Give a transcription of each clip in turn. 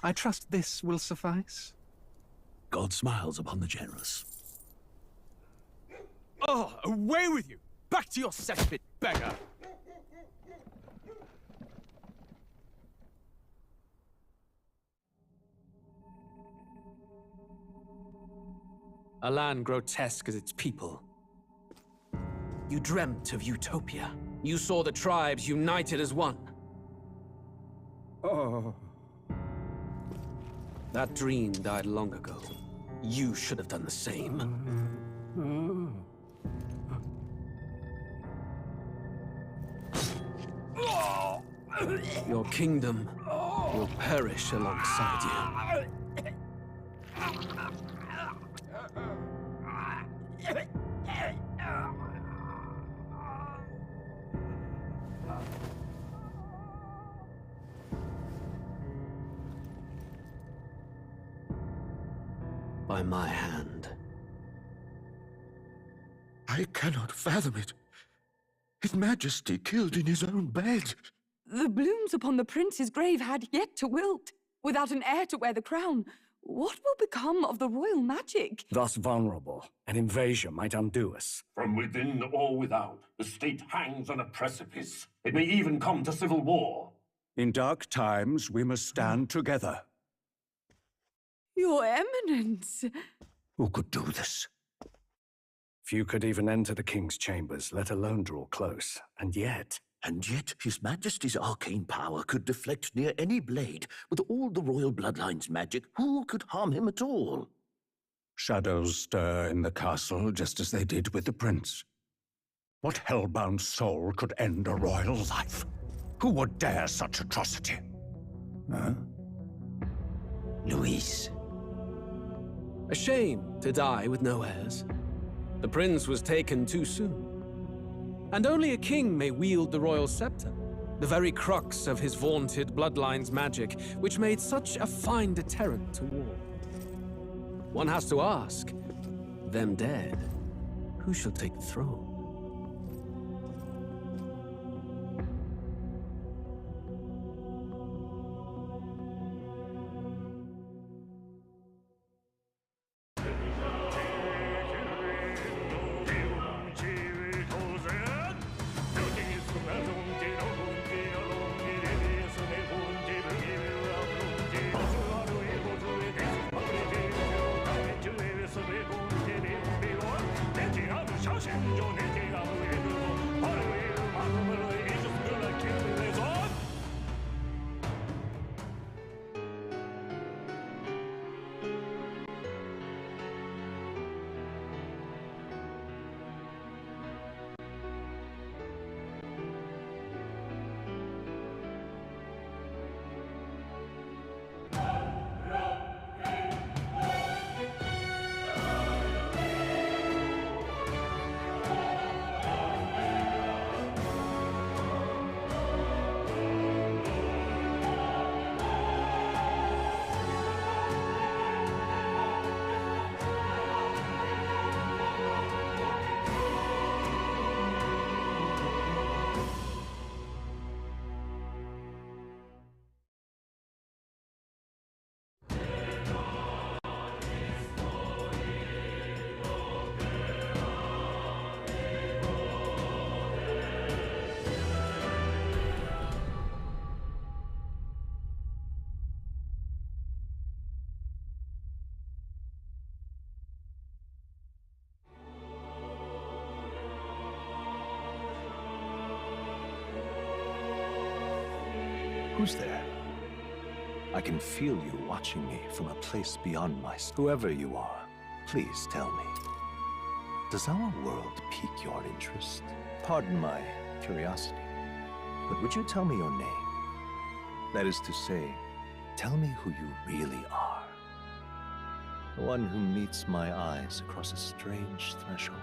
I trust this will suffice. God smiles upon the generous. Oh, away with you! Back to your cesspit, beggar! A land grotesque as its people. You dreamt of utopia. You saw the tribes united as one. Oh. That dream died long ago. You should have done the same. Your kingdom will perish alongside you. By my hand. I cannot fathom it. His Majesty killed in his own bed. The blooms upon the prince's grave had yet to wilt. Without an heir to wear the crown, what will become of the royal magic? Thus vulnerable, an invasion might undo us. From within or without, the state hangs on a precipice. It may even come to civil war. In dark times, we must stand together. Your Eminence! Who could do this? Few could even enter the king's chambers, let alone draw close. And yet, His Majesty's arcane power could deflect near any blade. With all the royal bloodline's magic, who could harm him at all? Shadows stir in the castle just as they did with the prince. What hellbound soul could end a royal life? Who would dare such atrocity? Huh? Luis. A shame to die with no heirs. The prince was taken too soon. And only a king may wield the royal scepter, the very crux of his vaunted bloodline's magic, which made such a fine deterrent to war. One has to ask, them dead, who shall take the throne? Who's there? I can feel you watching me from a place beyond my... Whoever you are, please tell me. Does our world pique your interest? Pardon my curiosity, but would you tell me your name? That is to say, tell me who you really are. The one who meets my eyes across a strange threshold.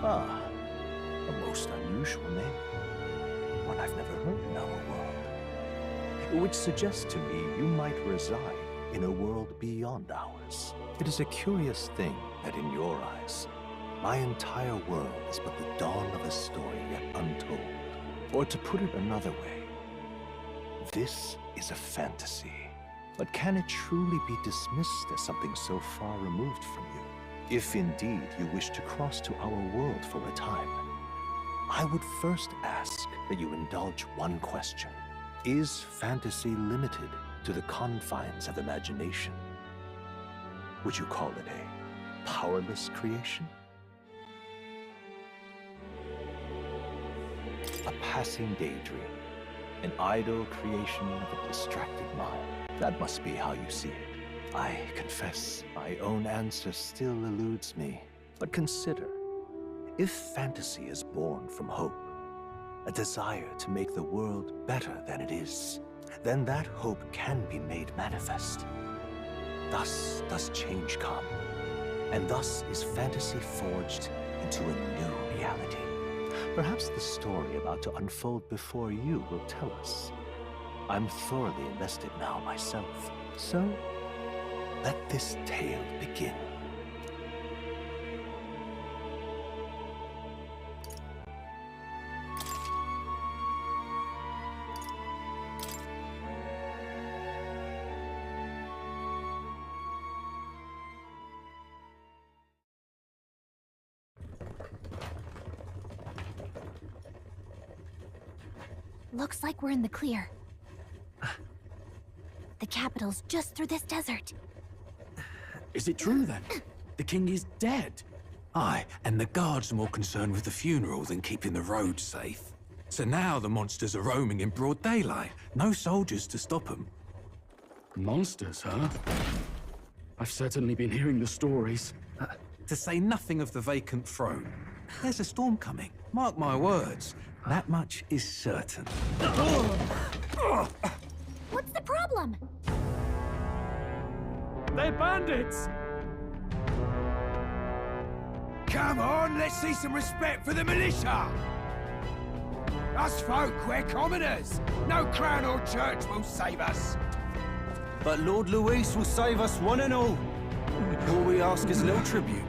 Ah, a most unusual name. One I've never heard in our world. Which suggests to me you might reside in a world beyond ours. It is a curious thing that in your eyes, my entire world is but the dawn of a story yet untold. Or to put it another way, this is a fantasy. But can it truly be dismissed as something so far removed from you? If indeed you wish to cross to our world for a time, I would first ask that you indulge one question. Is fantasy limited to the confines of imagination? Would you call it a powerless creation? A passing daydream, an idle creation of a distracted mind. That must be how you see it. I confess, my own answer still eludes me. But consider, if fantasy is born from hope, a desire to make the world better than it is, then that hope can be made manifest. Thus does change come, and thus is fantasy forged into a new reality. Perhaps the story about to unfold before you will tell us. I'm thoroughly invested now myself, so let this tale begin. Looks like we're in the clear. The capital's just through this desert. Is it true then? The king is dead? Aye, and the guards are more concerned with the funeral than keeping the roads safe. So now the monsters are roaming in broad daylight. No soldiers to stop them. Monsters, huh? I've certainly been hearing the stories. To say nothing of the vacant throne. There's a storm coming. Mark my words. That much is certain. What's the problem? They're bandits! Come on, let's see some respect for the militia! Us folk, we're commoners. No crown or church will save us. But Lord Luis will save us one and all. All we ask is a little tribute.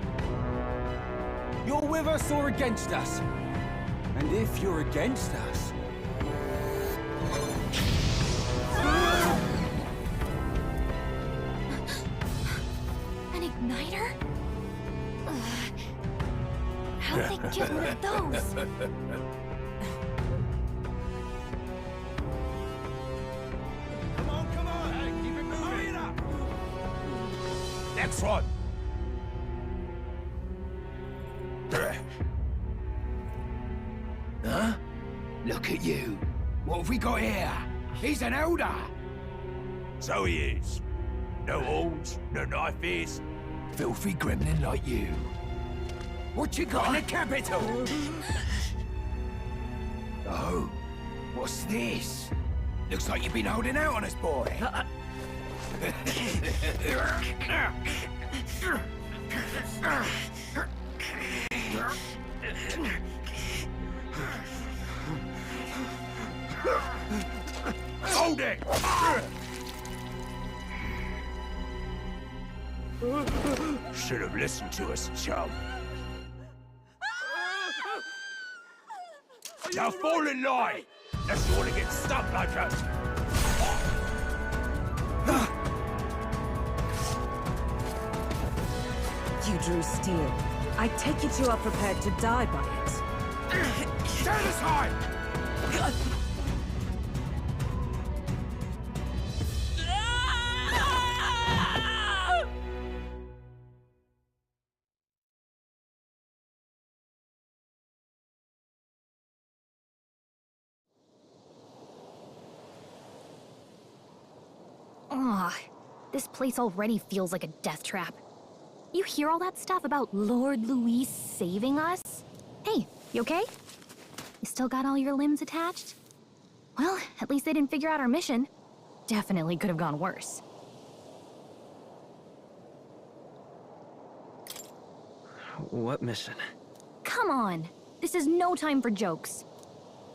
You're with us or against us? And if you're against us... An igniter? How'd they get one of those? Come on, hey, keep it moving. Hurry it up. Next one. Huh? Look at you. What have we got here? He's an elder. So he is. No horns, no knife is. Filthy gremlin like you. What you got in the capital? Oh, what's this? Looks like you've been holding out on us, boy. Hold it! Should have listened to us, chum. Now fall in line! Unless you want to get stuck like us. You drew steel. I take it you are prepared to die by it. Stand aside! Ugh, this place already feels like a death trap. You hear all that stuff about Lord Luis saving us? Hey, you okay? You still got all your limbs attached? Well, at least they didn't figure out our mission. Definitely could have gone worse. What mission? Come Come on. This is no time for jokes.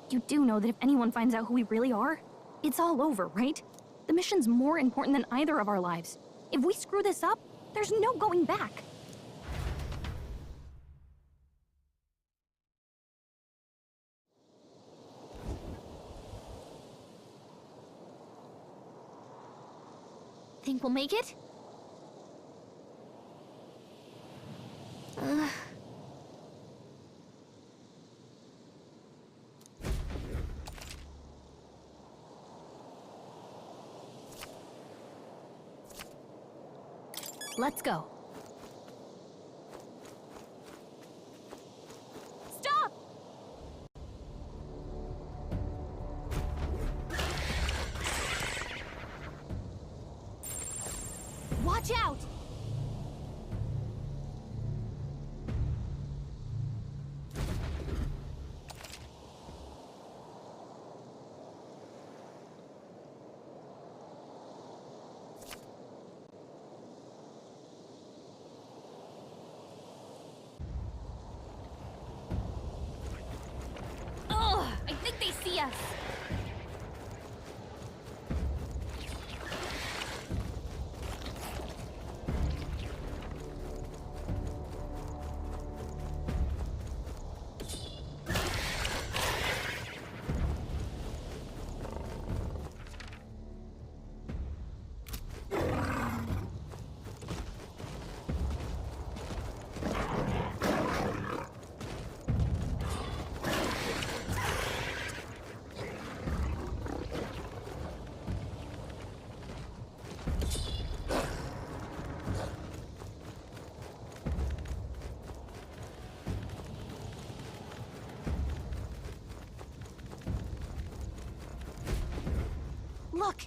You do know that if anyone finds out who we really are, it's all over, right? The mission's more important than either of our lives. If we screw this up, there's no going back. Think we'll make it? Let's go. Stop! Watch out! I think they see us. Look!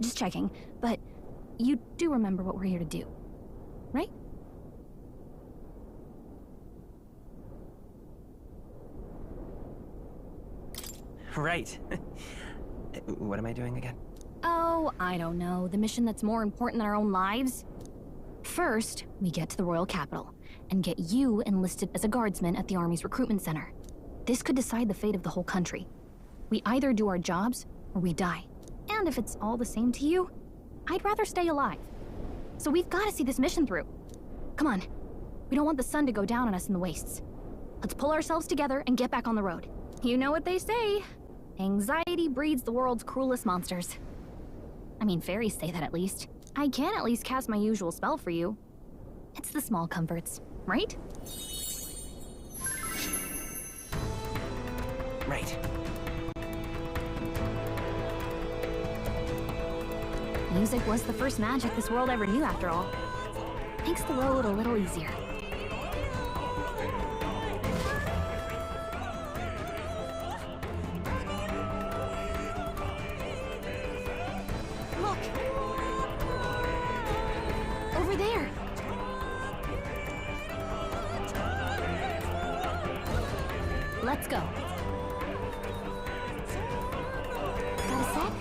Just checking, but you do remember what we're here to do, right? Right. What am I doing again? Oh, I don't know. The mission that's more important than our own lives? First, we get to the royal capital and get you enlisted as a guardsman at the army's recruitment center. This could decide the fate of the whole country. We either do our jobs or we die. And if it's all the same to you, I'd rather stay alive. So we've got to see this mission through. Come on. We don't want the sun to go down on us in the wastes. Let's pull ourselves together and get back on the road. You know what they say. Anxiety breeds the world's cruelest monsters. I mean, fairies say that at least. I can at least cast my usual spell for you. It's the small comforts, right? Right. Music was the first magic this world ever knew, after all. Makes the road a little easier. Look! Over there! Let's go. Got a sec?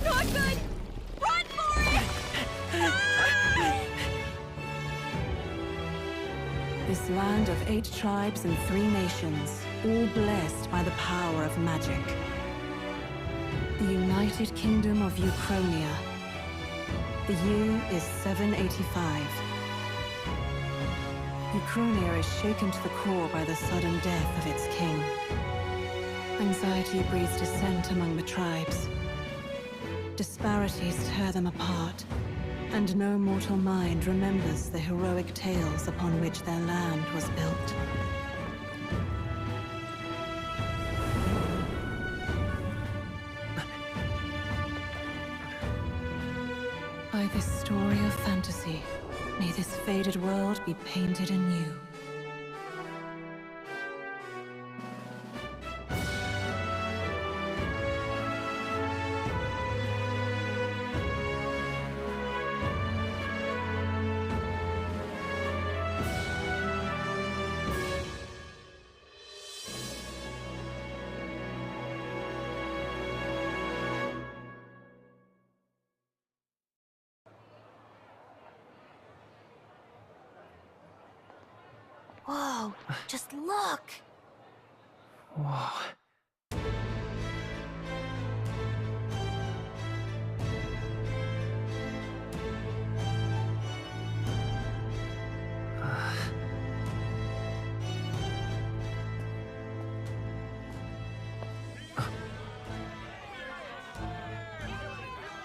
Not good! Run for it! This land of 8 tribes and 3 nations, all blessed by the power of magic. The United Kingdom of Uchronia. The year is 785. Ukronia is shaken to the core by the sudden death of its king. Anxiety breeds dissent among the tribes. Disparities tear them apart, and no mortal mind remembers the heroic tales upon which their land was built. By this story of fantasy, may this faded world be painted anew. Whoa, just look! Whoa.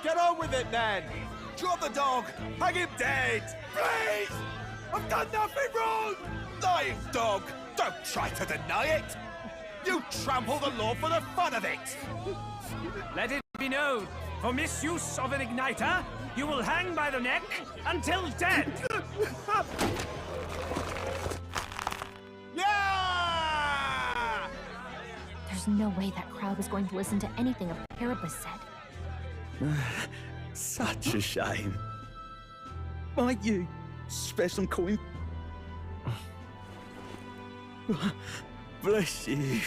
Get on with it, then! Drop the dog! Hang him dead! Please! I've done nothing wrong! Lying dog! Don't try to deny it! You trample the law for the fun of it! Let it be known, for misuse of an igniter, you will hang by the neck until dead! Yeah! There's no way that crowd was going to listen to anything a Paribus said. Such a shame. Might you spare some coin? Bless you.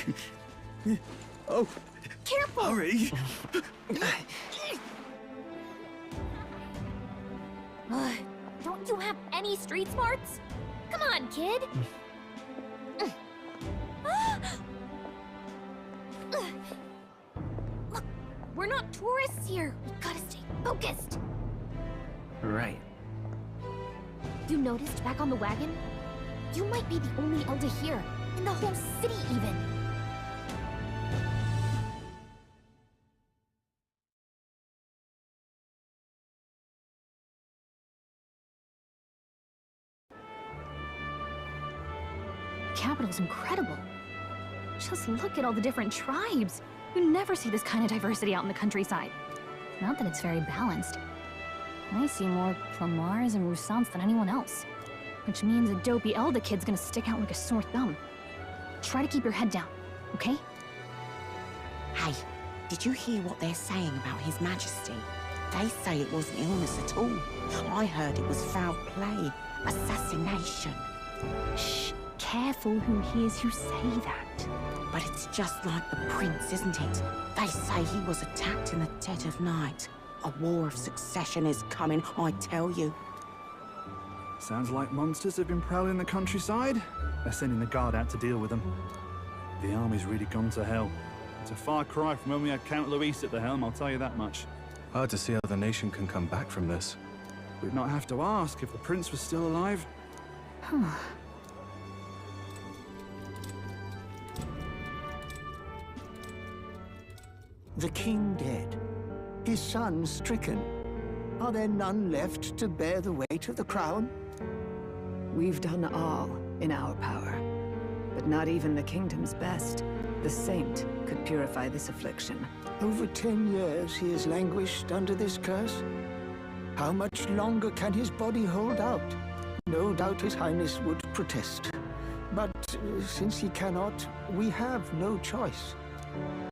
Oh, careful! Hurry! Don't you have any street smarts? Come on, kid! Look, we're not tourists here. We gotta stay focused. Right. You noticed back on the wagon? You might be the only elder here, in the whole city even. Capital's incredible. Just look at all the different tribes. You never see this kind of diversity out in the countryside. Not that it's very balanced. I see more Clamars and Roussants than anyone else. Which means a dopey Elda kid's gonna stick out like a sore thumb. Try to keep your head down, okay? Hey, did you hear what they're saying about His Majesty? They say it wasn't illness at all. I heard it was foul play, assassination. Shh, careful who hears you say that. But it's just like the prince, isn't it? They say he was attacked in the dead of night. A war of succession is coming, I tell you. Sounds like monsters have been prowling the countryside. They're sending the guard out to deal with them. The army's really gone to hell. It's a far cry from when we had Count Luis at the helm, I'll tell you that much. Hard to see how the nation can come back from this. We'd not have to ask if the prince was still alive. The king dead, his son stricken. Are there none left to bear the weight of the crown? We've done all in our power, but not even the kingdom's best, the saint, could purify this affliction. Over 10 years he has languished under this curse. How much longer can his body hold out? No doubt his highness would protest. But since he cannot, we have no choice.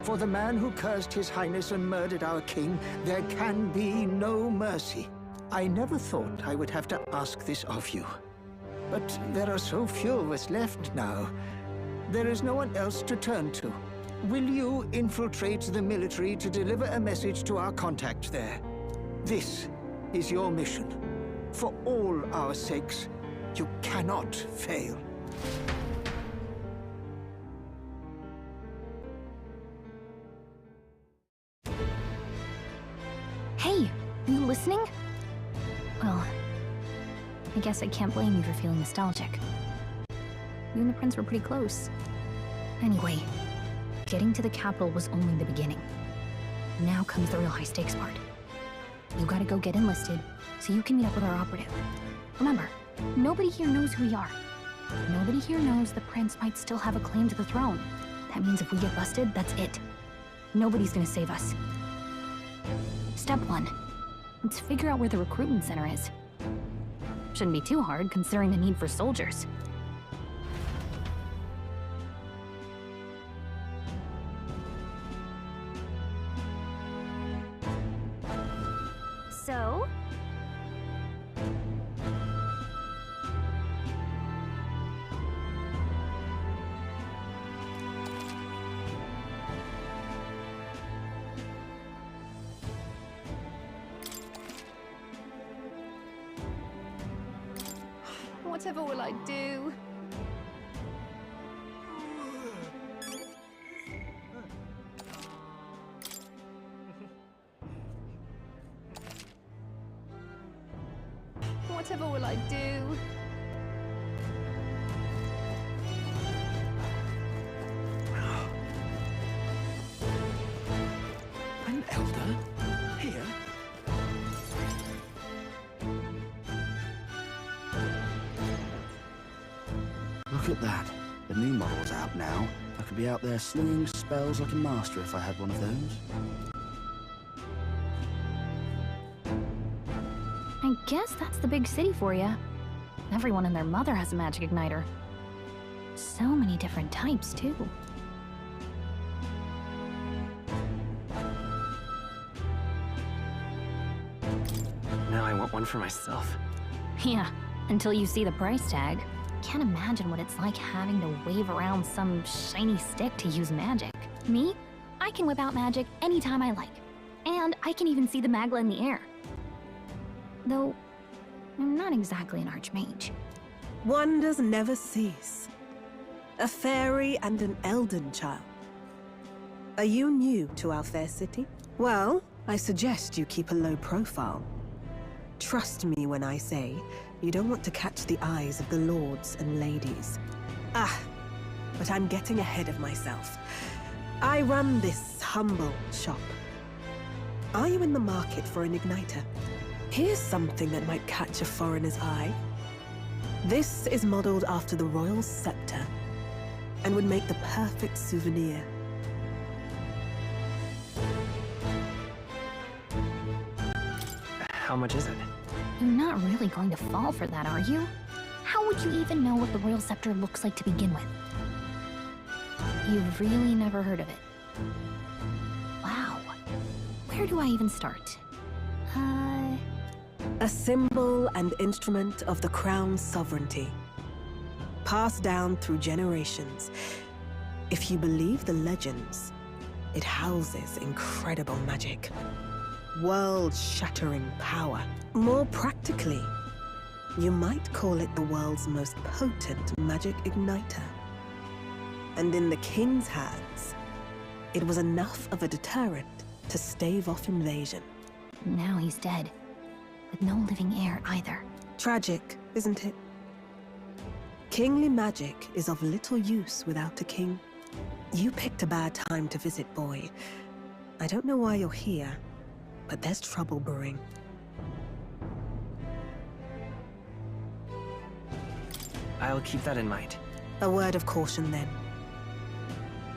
For the man who cursed his highness and murdered our king, there can be no mercy. I never thought I would have to ask this of you. But there are so few of us left now. There is no one else to turn to. Will you infiltrate the military to deliver a message to our contact there? This is your mission. For all our sakes, you cannot fail. Hey, are you listening? Well, I guess I can't blame you for feeling nostalgic. You and the prince were pretty close. Anyway, getting to the capital was only the beginning. Now comes the real high-stakes part. You gotta go get enlisted, so you can meet up with our operative. Remember, nobody here knows who we are. Nobody here knows the prince might still have a claim to the throne. That means if we get busted, that's it. Nobody's gonna save us. Step 1. Let's figure out where the recruitment center is. Shouldn't be too hard, considering the need for soldiers. So? Whatever will I do? Whatever will I do? An elder? Here? Look at that. The new model's out now. I could be out there slinging spells like a master if I had one of those. I guess that's the big city for you. Everyone and their mother has a magic igniter. So many different types, too. Now I want one for myself. Yeah, until you see the price tag. Can't imagine what it's like having to wave around some shiny stick to use magic. Me? I can whip out magic anytime I like. And I can even see the Magla in the air. Though, I'm not exactly an archmage. Wonders never cease. A fairy and an elden child. Are you new to our fair city? Well, I suggest you keep a low profile. Trust me when I say you don't want to catch the eyes of the lords and ladies. But I'm getting ahead of myself. I run this humble shop. Are you in the market for an igniter? Here's something that might catch a foreigner's eye. This is modeled after the royal scepter and would make the perfect souvenir. How much is it? You're not really going to fall for that, are you? How would you even know what the royal scepter looks like to begin with? You've really never heard of it. Wow. Where do I even start? A symbol and instrument of the crown's sovereignty. Passed down through generations. If you believe the legends, it houses incredible magic. World-shattering power. More practically, you might call it the world's most potent magic igniter. And in the king's hands, it was enough of a deterrent to stave off invasion. Now he's dead. With no living heir either. Tragic, isn't it? Kingly magic is of little use without a king. You picked a bad time to visit, boy. I don't know why you're here, but there's trouble brewing. I'll keep that in mind. A word of caution, then.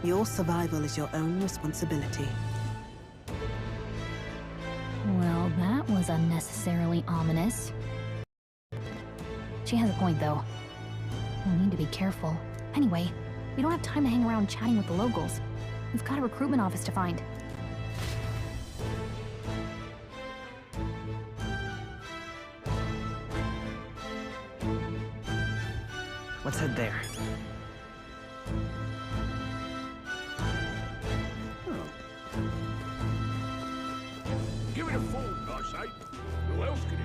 Your survival is your own responsibility. Well, that was unnecessarily ominous. She has a point, though. We'll need to be careful. Anyway, we don't have time to hang around chatting with the locals. We've got a recruitment office to find. Let's head there. Give it a fool, gosh sake. Who else could it be?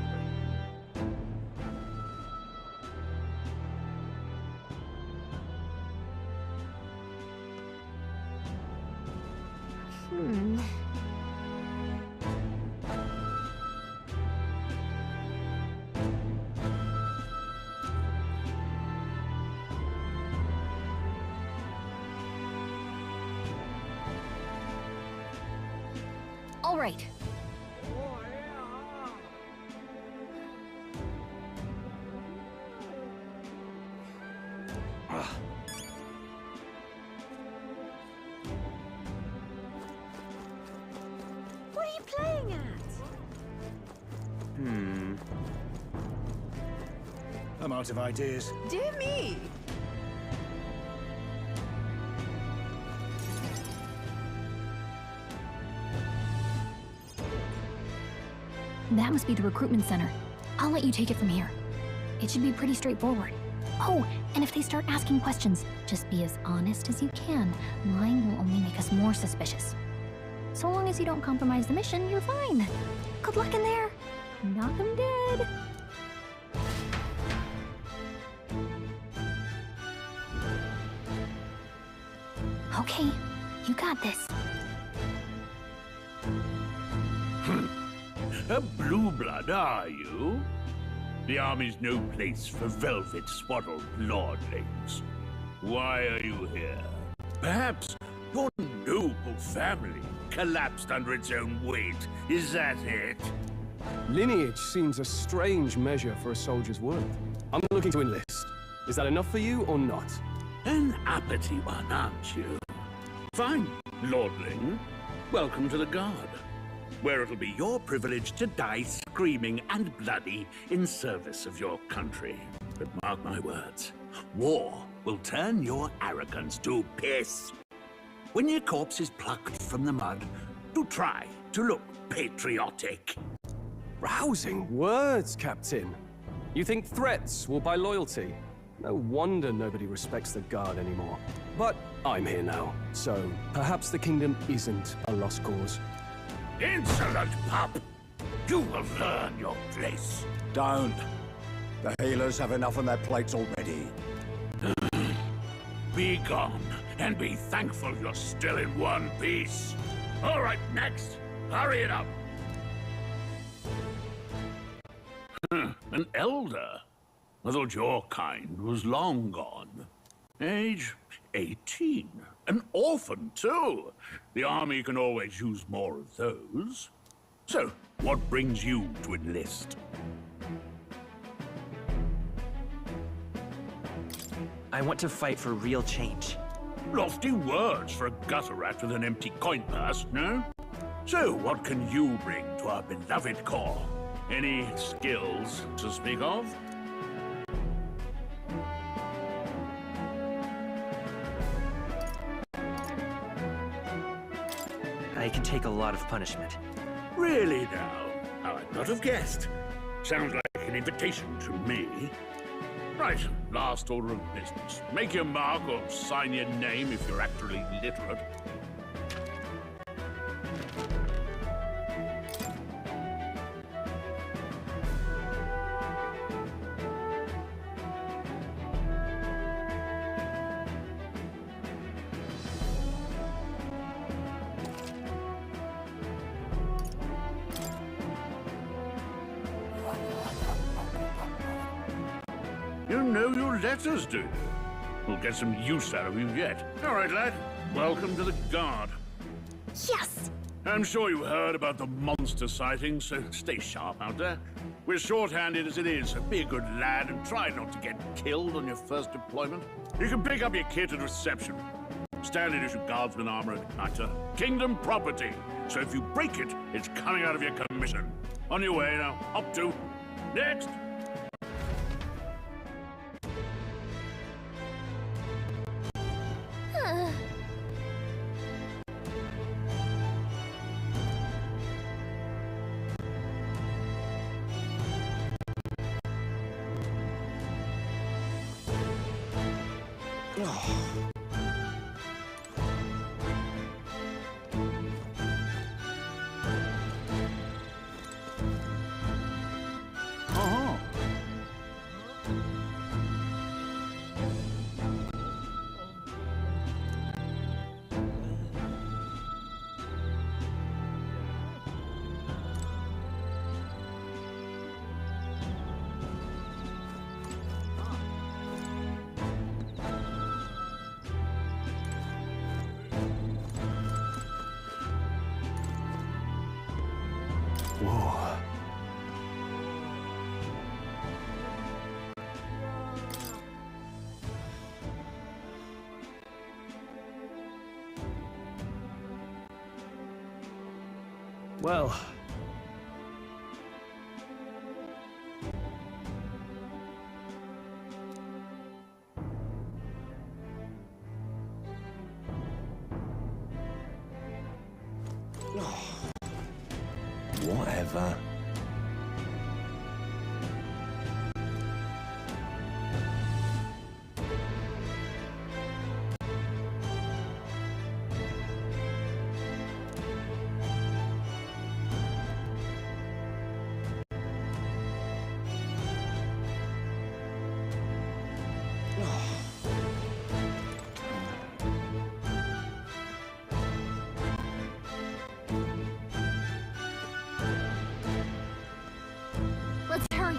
All right. What are you playing at? I'm out of ideas. Dear me. That must be the recruitment center. I'll let you take it from here. It should be pretty straightforward. Oh, and if they start asking questions, just be as honest as you can. Lying will only make us more suspicious. So long as you don't compromise the mission, you're fine. Good luck in there. Knock 'em dead. Okay, you got this. A blue blood, are you? The army's no place for velvet-swaddled lordlings. Why are you here? Perhaps your noble family collapsed under its own weight. Is that it? Lineage seems a strange measure for a soldier's worth. I'm looking to enlist. Is that enough for you or not? An uppity one, aren't you? Fine, lordling. Welcome to the Guard, where it'll be your privilege to die screaming and bloody in service of your country. But mark my words, war will turn your arrogance to piss. When your corpse is plucked from the mud, do try to look patriotic. Rousing words, Captain. You think threats will buy loyalty? No wonder nobody respects the Guard anymore. But I'm here now, so perhaps the kingdom isn't a lost cause. Insolent pup! You will learn your place. Don't. The healers have enough on their plates already. Be gone, and be thankful you're still in one piece. All right, next. Hurry it up. An elder? I thought your kind was long gone. Age 18. An orphan, too. The army can always use more of those. So, what brings you to enlist? I want to fight for real change. Lofty words for a gutter rat with an empty coin purse, no? So, what can you bring to our beloved corps? Any skills to speak of? I can take a lot of punishment. Really now? I'd not have guessed. Sounds like an invitation to me. Right, last order of business. Make your mark or sign your name if you're actually literate. You know your letters, do you? We'll get some use out of you yet. All right, lad. Welcome to the Guard. Yes! I'm sure you heard about the monster sightings, so stay sharp out there. We're short-handed as it is, so be a good lad and try not to get killed on your first deployment. You can pick up your kit at reception. Standard issue guardsman armor and igniter. Kingdom property. So if you break it, it's coming out of your commission. On your way now. Up to. Next! Whoa. Well... Whatever. Let's hurry.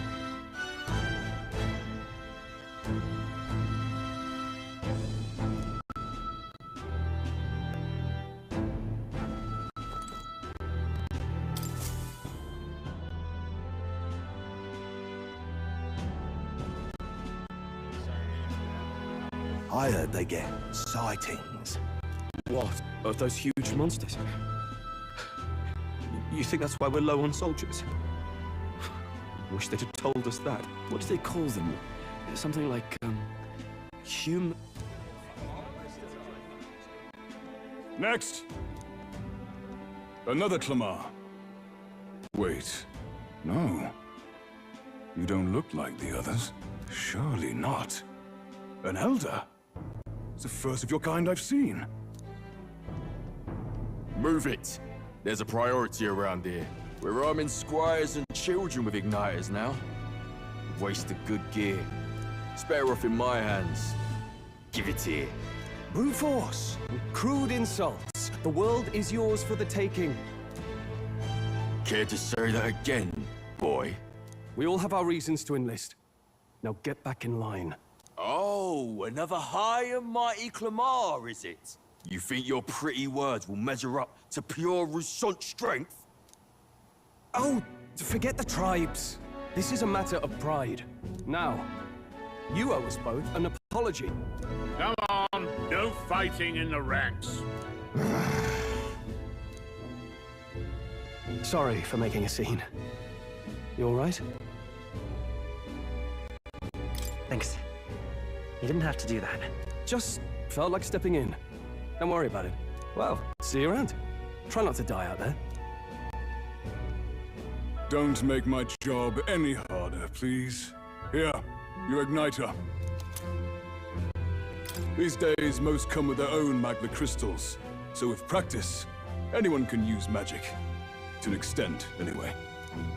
I heard they get sightings. What? Of those huge monsters? You think that's why we're low on soldiers? Wish they'd have told us that. What do they call them? Something like, human... Next! Another Clamar. Wait, no. You don't look like the others. Surely not. An elder? It's the first of your kind I've seen. Move it. There's a priority around here. We're arming squires and children with igniters now. Waste of good gear. It's better off in my hands. Give it here. Brute force! Crude insults. The world is yours for the taking. Care to say that again, boy? We all have our reasons to enlist. Now get back in line. Oh, another high and mighty Clamar, is it? You think your pretty words will measure up to pure Rousseau strength? Oh, forget the tribes. This is a matter of pride. Now, you owe us both an apology. Come on, no fighting in the ranks. Sorry for making a scene. You all right? Thanks. You didn't have to do that. Just felt like stepping in. Don't worry about it. Well, see you around. Try not to die out there. Don't make my job any harder, please. Here, your igniter. These days, most come with their own magna crystals. So with practice, anyone can use magic. To an extent, anyway.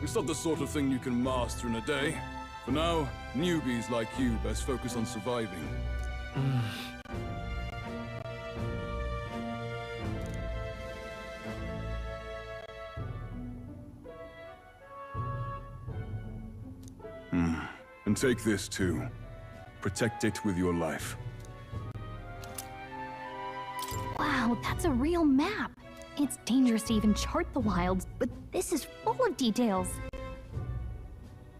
It's not the sort of thing you can master in a day. For now, newbies like you best focus on surviving. And take this too. Protect it with your life. Wow, that's a real map. It's dangerous to even chart the wilds, but this is full of details.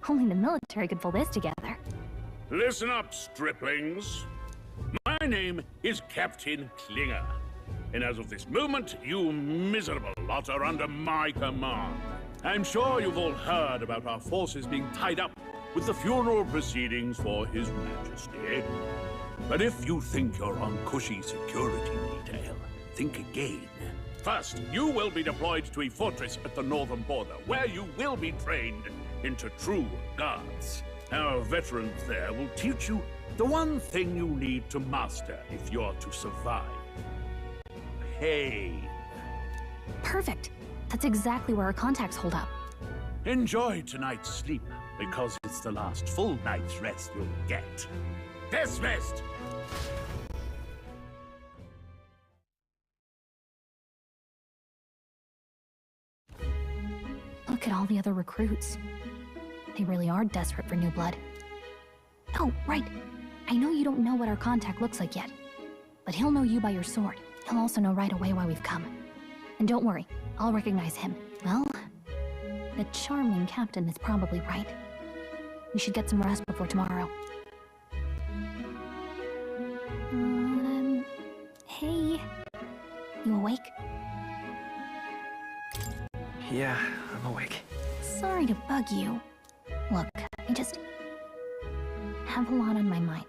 Only the military could pull this together. Listen up, striplings. My name is Captain Klinger, and as of this moment, you miserable lot are under my command. I'm sure you've all heard about our forces being tied up with the funeral proceedings for His Majesty. But if you think you're on cushy security detail, think again. First, you will be deployed to a fortress at the northern border, where you will be trained into true guards. Our veterans there will teach you the one thing you need to master if you're to survive. Pain. Perfect. That's exactly where our contacts hold up. Enjoy tonight's sleep, because it's the last full night's rest you'll get. Dismissed! Look at all the other recruits. They really are desperate for new blood. Oh, right. I know you don't know what our contact looks like yet, but he'll know you by your sword. He'll also know right away why we've come. And don't worry, I'll recognize him. Well, The charming captain is probably right. We should get some rest before tomorrow. Hey. You awake? Yeah, I'm awake. Sorry to bug you. Look, I just have a lot on my mind.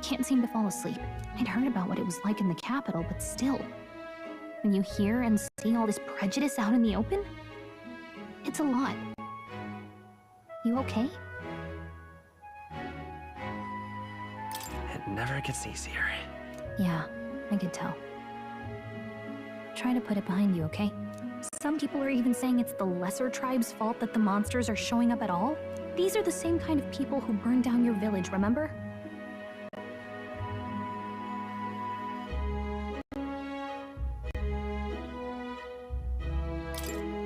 Can't seem to fall asleep. I'd heard about what it was like in the capital, but still. When you hear and see all this prejudice out in the open, it's a lot. You okay? It never gets easier. Yeah, I could tell. Try to put it behind you, okay? Some people are even saying it's the lesser tribe's fault that the monsters are showing up at all. These are the same kind of people who burned down your village, remember?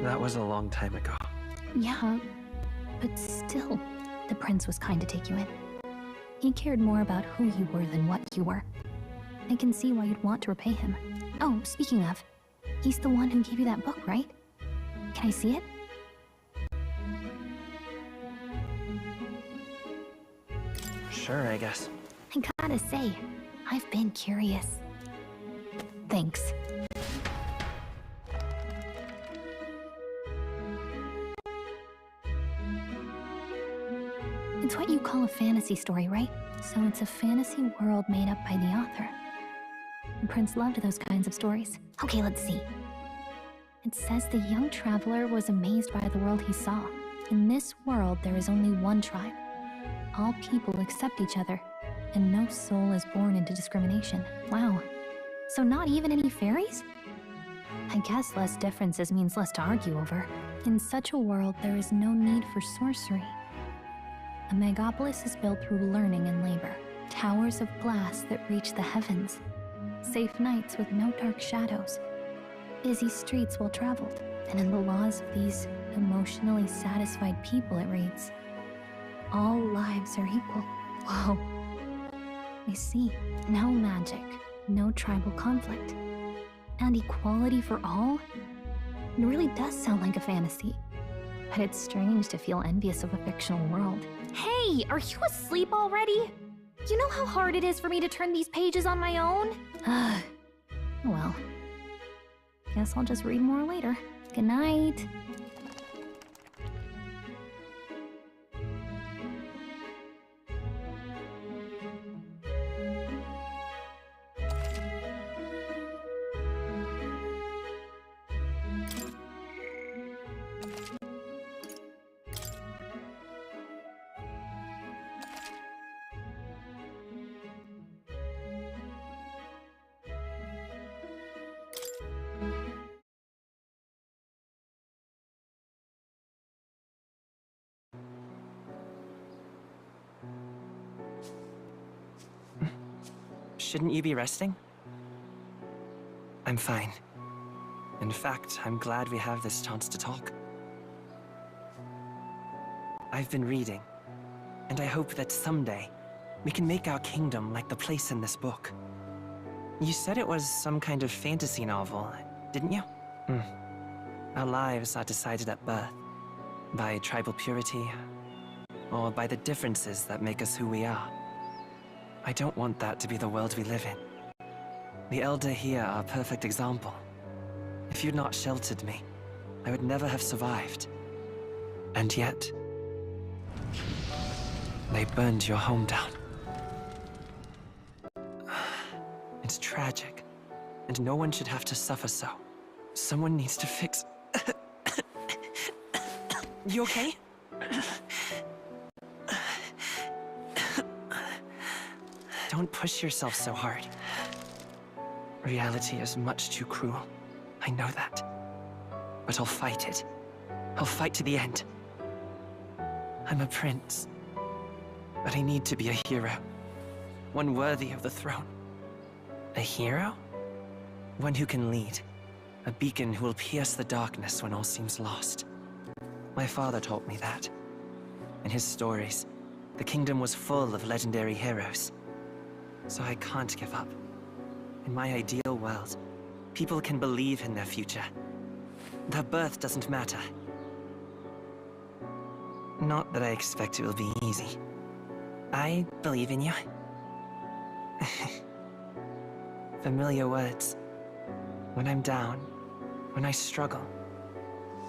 That was a long time ago. Yeah, but still, the prince was kind to take you in. He cared more about who you were than what you were. I can see why you'd want to repay him. Oh, speaking of, he's the one who gave you that book, right? Can I see it? Sure, I guess. I gotta say, I've been curious. Thanks. It's what you call a fantasy story, right? So it's a fantasy world made up by the author. The prince loved those kinds of stories. Okay, let's see. It says the young traveler was amazed by the world he saw. In this world, there is only one tribe. All people accept each other, and no soul is born into discrimination. Wow. So not even any fairies? I guess less differences means less to argue over. In such a world, there is no need for sorcery. A megapolis is built through learning and labor. Towers of glass that reach the heavens. Safe nights with no dark shadows. Busy streets well traveled. And in the laws of these emotionally satisfied people, it reads, all lives are equal. Whoa. I see. No magic, no tribal conflict. And equality for all? It really does sound like a fantasy. But it's strange to feel envious of a fictional world. Hey, are you asleep already? You know how hard it is for me to turn these pages on my own? Well, guess I'll just read more later. Good night. Shouldn't you be resting? I'm fine. In fact, I'm glad we have this chance to talk. I've been reading, and I hope that someday we can make our kingdom like the place in this book. You said it was some kind of fantasy novel, didn't you? Our lives are decided at birth, by tribal purity, or by the differences that make us who we are. I don't want that to be the world we live in. The Elder here are a perfect example. If you'd not sheltered me, I would never have survived. And yet, they burned your home down. It's tragic, and no one should have to suffer so. Someone needs to fix... You okay? Don't push yourself so hard. Reality is much too cruel. I know that. But I'll fight it. I'll fight to the end. I'm a prince. But I need to be a hero. One worthy of the throne. A hero? One who can lead. A beacon who will pierce the darkness when all seems lost. My father taught me that. In his stories, the kingdom was full of legendary heroes. So I can't give up. In my ideal world, people can believe in their future. Their birth doesn't matter. Not that I expect it will be easy. I believe in you. Familiar words. When I'm down, when I struggle,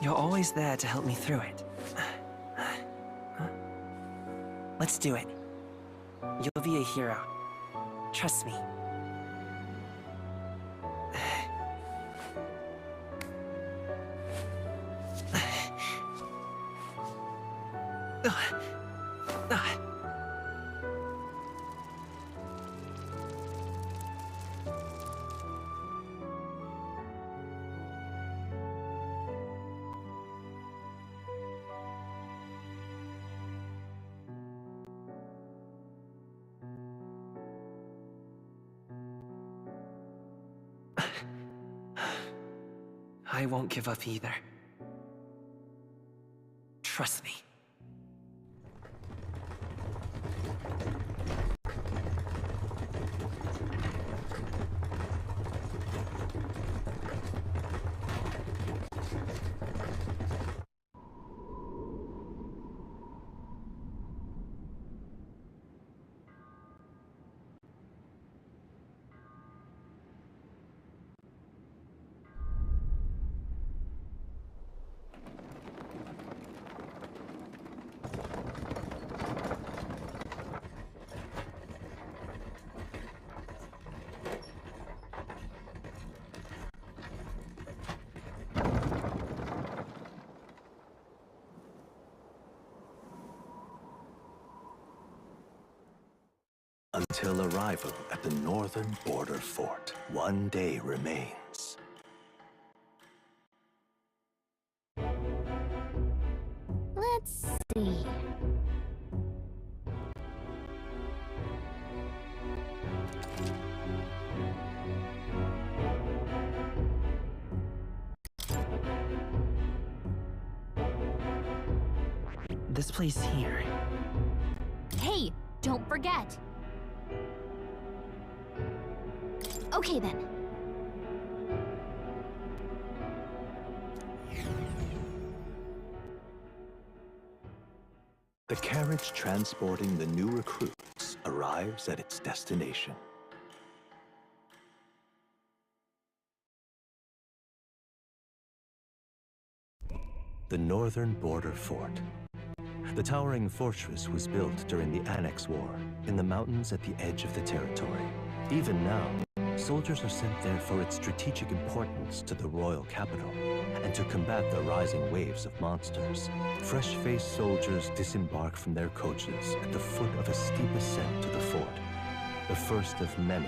you're always there to help me through it. Let's do it. You'll be a hero. Trust me. I won't give up either. Trust me. Until arrival at the northern border fort, one day remains. Let's see. This place here. Hey, don't forget. Okay then. The carriage transporting the new recruits arrives at its destination. The northern border fort. The towering fortress was built during the Annex War in the mountains at the edge of the territory. Even now, soldiers are sent there for its strategic importance to the royal capital and to combat the rising waves of monsters. Fresh-faced soldiers disembark from their coaches at the foot of a steep ascent to the fort, the first of many